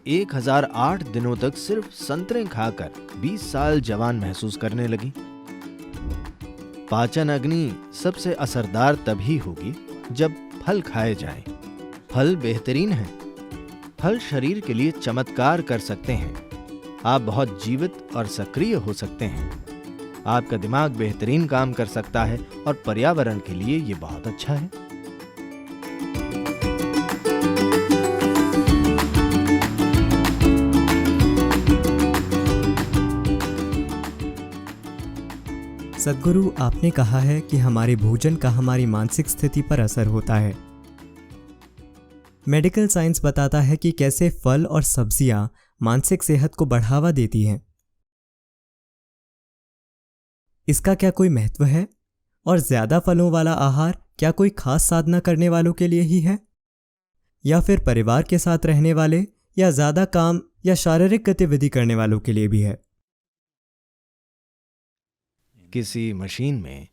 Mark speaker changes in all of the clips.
Speaker 1: 1008 दिनों तक सिर्फ संतरे खाकर 20 साल जवान महसूस करने लगी। पाचन अग्नि सबसे असरदार तभी होगी जब फल खाए जाएं। फल बेहतरीन हैं। फल शरीर के लिए चमत्कार कर सकते हैं। आप बहुत जीवित और सक्रिय हो सकते हैं। आपका दिमाग बेहतरीन काम कर सकता है और पर्यावरण के लिए ये बहुत अच्छा है।
Speaker 2: सद्गुरु, आपने कहा है कि हमारे भोजन का हमारी मानसिक स्थिति पर असर होता है। मेडिकल साइंस बताता है कि कैसे फल और सब्जियां मानसिक सेहत को बढ़ावा देती हैं। इसका क्या कोई महत्व है? और ज्यादा फलों वाला आहार क्या कोई खास साधना करने वालों के लिए ही है, या फिर परिवार के साथ रहने वाले या ज्यादा काम या शारीरिक गतिविधि करने वालों के लिए भी है?
Speaker 1: किसी मशीन में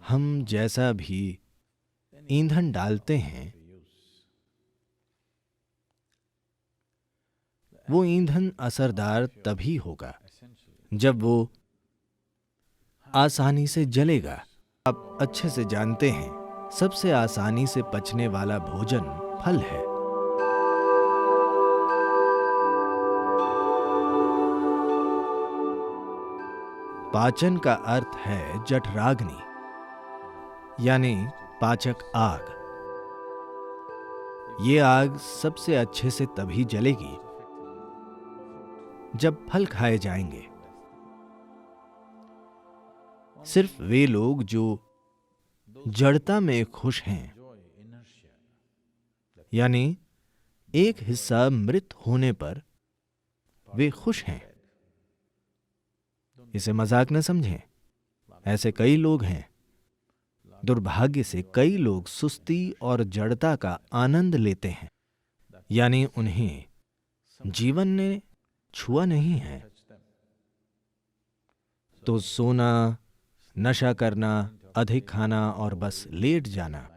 Speaker 1: हम जैसा भी ईंधन डालते हैं, वो ईंधन असरदार तभी होगा जब वो आसानी से जलेगा। आप अच्छे से जानते हैं, सबसे आसानी से पचने वाला भोजन फल है। पाचन का अर्थ है जठराग्नि, यानी पाचक आग। ये आग सबसे अच्छे से तभी जलेगी जब फल खाए जाएंगे। सिर्फ वे लोग जो जड़ता में खुश हैं, यानी एक हिस्सा मृत होने पर वे खुश हैं, इसे मजाक न समझें। ऐसे कई लोग हैं। दुर्भाग्य से कई लोग सुस्ती और जड़ता का आनंद लेते हैं, यानी उन्हें जीवन ने छुआ नहीं है। तो सोना, नशा करना, अधिक खाना और बस लेट जाना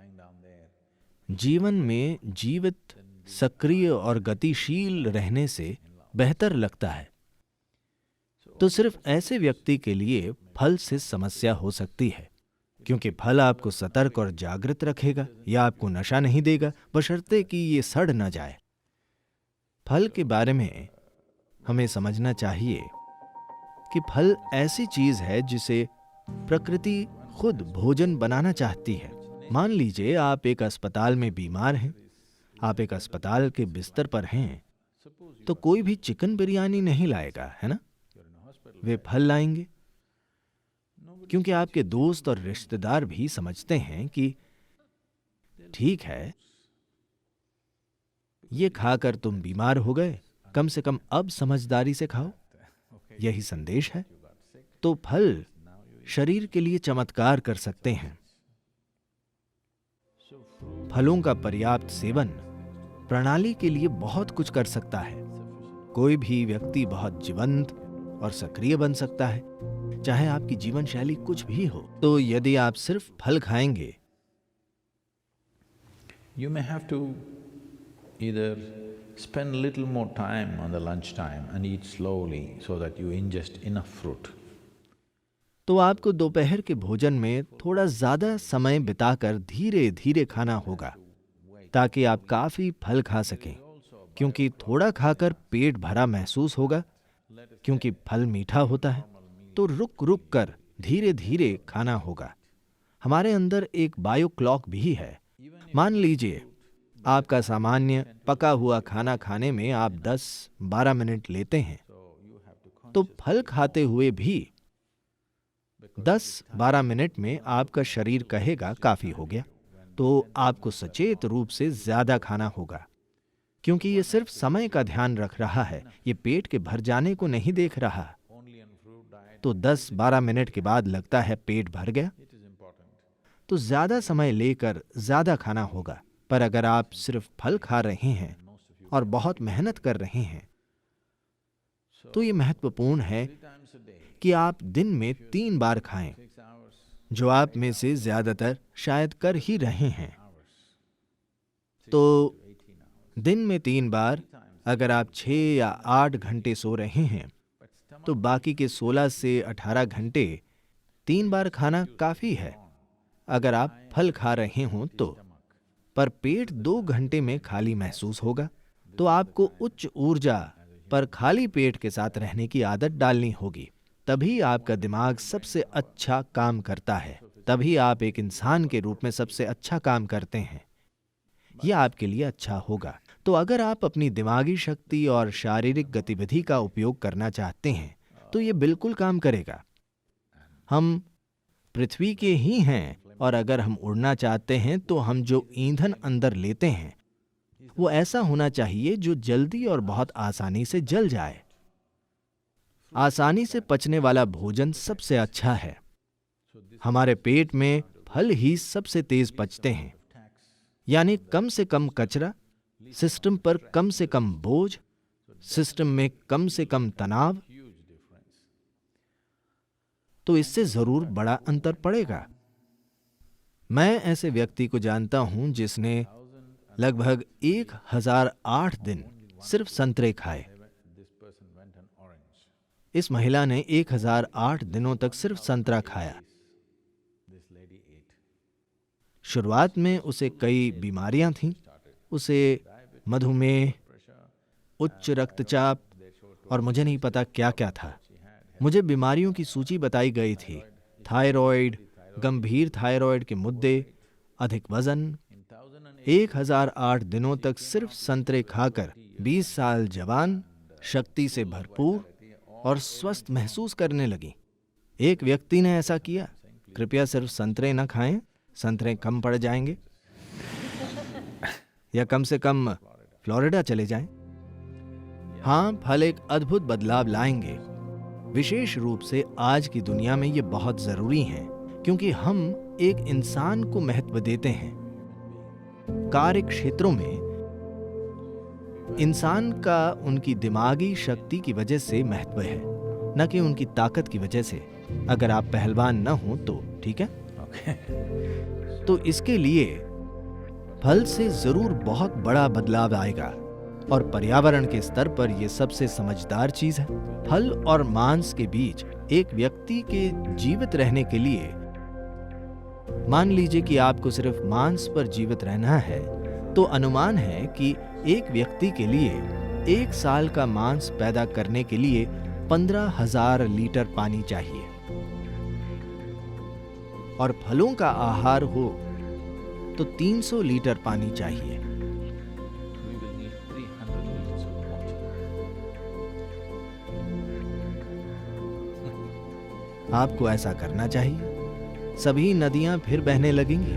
Speaker 1: जीवन में जीवित, सक्रिय और गतिशील रहने से बेहतर लगता है। तो सिर्फ ऐसे व्यक्ति के लिए फल से समस्या हो सकती है, क्योंकि फल आपको सतर्क और जागृत रखेगा या आपको नशा नहीं देगा, बशर्ते कि ये सड़ न जाए। फल के बारे में हमें समझना चाहिए कि फल ऐसी चीज है जिसे प्रकृति खुद भोजन बनाना चाहती है। मान लीजिए आप एक अस्पताल में बीमार हैं, आप एक अस्पताल के बिस्तर पर हैं, तो कोई भी चिकन बिरयानी नहीं लाएगा, है ना? वे फल लाएंगे, क्योंकि आपके दोस्त और रिश्तेदार भी समझते हैं कि ठीक है, ये खाकर तुम बीमार हो गए, कम से कम अब समझदारी से खाओ। यही संदेश है। तो फल शरीर के लिए चमत्कार कर सकते हैं। फलों का पर्याप्त सेवन प्रणाली के लिए बहुत कुछ कर सकता है। कोई भी व्यक्ति बहुत जीवंत और सक्रिय बन सकता है, चाहे आपकी जीवन शैली कुछ भी हो। तो यदि आप सिर्फ फल खाएंगे,
Speaker 3: You may have to either spend little more time on the lunch time and eat slowly so that you ingest enough fruit.
Speaker 1: तो आपको दोपहर के भोजन में थोड़ा ज्यादा समय बिताकर धीरे धीरे खाना होगा, ताकि आप काफी फल खा सकें, क्योंकि थोड़ा खाकर पेट भरा महसूस होगा, क्योंकि फल मीठा होता है। तो रुक रुक कर धीरे धीरे खाना होगा। हमारे अंदर एक बायो क्लॉक भी है। मान लीजिए आपका सामान्य पका हुआ खाना खाने में आप 10-12 मिनट लेते हैं, तो फल खाते हुए भी 10-12 मिनट में आपका शरीर कहेगा काफी हो गया। तो आपको सचेत रूप से ज्यादा खाना होगा, क्योंकि ये सिर्फ समय का ध्यान रख रहा है, ये पेट के भर जाने को नहीं देख रहा। तो 10-12 मिनट के बाद लगता है पेट भर गया, तो ज्यादा समय लेकर ज्यादा खाना होगा। पर अगर आप सिर्फ फल खा रहे हैं और बहुत मेहनत कर रहे हैं, तो ये महत्वपूर्ण है कि आप दिन में 3 बार खाएं, जो आप में से ज्यादातर शायद कर ही रहे हैं। तो दिन में 3 बार अगर आप 6 या 8 घंटे सो रहे हैं तो बाकी के 16 से 18 घंटे 3 बार खाना काफी है। अगर आप फल खा रहे हों तो, पर पेट 2 घंटे में खाली महसूस होगा, तो आपको उच्च ऊर्जा पर खाली पेट के साथ रहने की आदत डालनी होगी। तभी आपका दिमाग सबसे अच्छा काम करता है, तभी आप एक इंसान के रूप में सबसे अच्छा काम करते हैं। यह आपके लिए अच्छा होगा। तो अगर आप अपनी दिमागी शक्ति और शारीरिक गतिविधि का उपयोग करना चाहते हैं तो यह बिल्कुल काम करेगा। हम पृथ्वी के ही हैं, और अगर हम उड़ना चाहते हैं तो हम जो ईंधन अंदर लेते हैं वो ऐसा होना चाहिए जो जल्दी और बहुत आसानी से जल जाए। आसानी से पचने वाला भोजन सबसे अच्छा है। हमारे पेट में फल ही सबसे तेज पचते हैं, यानी कम से कम कचरा, सिस्टम पर कम से कम बोझ, सिस्टम में कम से कम तनाव। तो इससे जरूर बड़ा अंतर पड़ेगा। मैं ऐसे व्यक्ति को जानता हूं जिसने लगभग 1008 दिन सिर्फ संतरे खाए। इस महिला ने 1008 दिनों तक सिर्फ संतरा खाया। शुरुआत में उसे कई बीमारियां थीं। उसे मधुमेह, उच्च रक्तचाप और मुझे नहीं पता क्या क्या था। मुझे बीमारियों की सूची बताई गई थी। थायराइड, गंभीर थायराइड के मुद्दे, अधिक वजन। 1008 दिनों तक सिर्फ संतरे खाकर 20 साल जवान, शक्ति से भरपूर और स्वस्थ महसूस करने लगी। एक व्यक्ति ने ऐसा किया। कृपया सिर्फ संतरे न खाएं, संतरे कम पड़ जाएंगे, या कम से कम फ्लोरिडा चले जाएं। हाँ, फल एक अद्भुत बदलाव लाएंगे। विशेष रूप से आज की दुनिया में ये बहुत जरूरी है, क्योंकि हम एक इंसान को महत्व देते हैं। कार्य क्षेत्रों में इंसान का उनकी दिमागी शक्ति की वजह से महत्व है, न कि उनकी ताकत की वजह से। अगर आप पहलवान न हो तो ठीक है। तो इसके लिए फल से जरूर बहुत बड़ा बदलाव आएगा, और पर्यावरण के स्तर पर यह सबसे समझदार चीज है। फल और मांस के बीच एक व्यक्ति के जीवित रहने के लिए, मान लीजिए कि आपको सिर्फ मांस पर जीवित रहना है, तो अनुमान है कि एक व्यक्ति के लिए 1 साल का मांस पैदा करने के लिए 15,000 लीटर पानी चाहिए, और फलों का आहार हो तो 300 लीटर पानी चाहिए। आपको ऐसा करना चाहिए। सभी नदियां फिर बहने लगेंगी।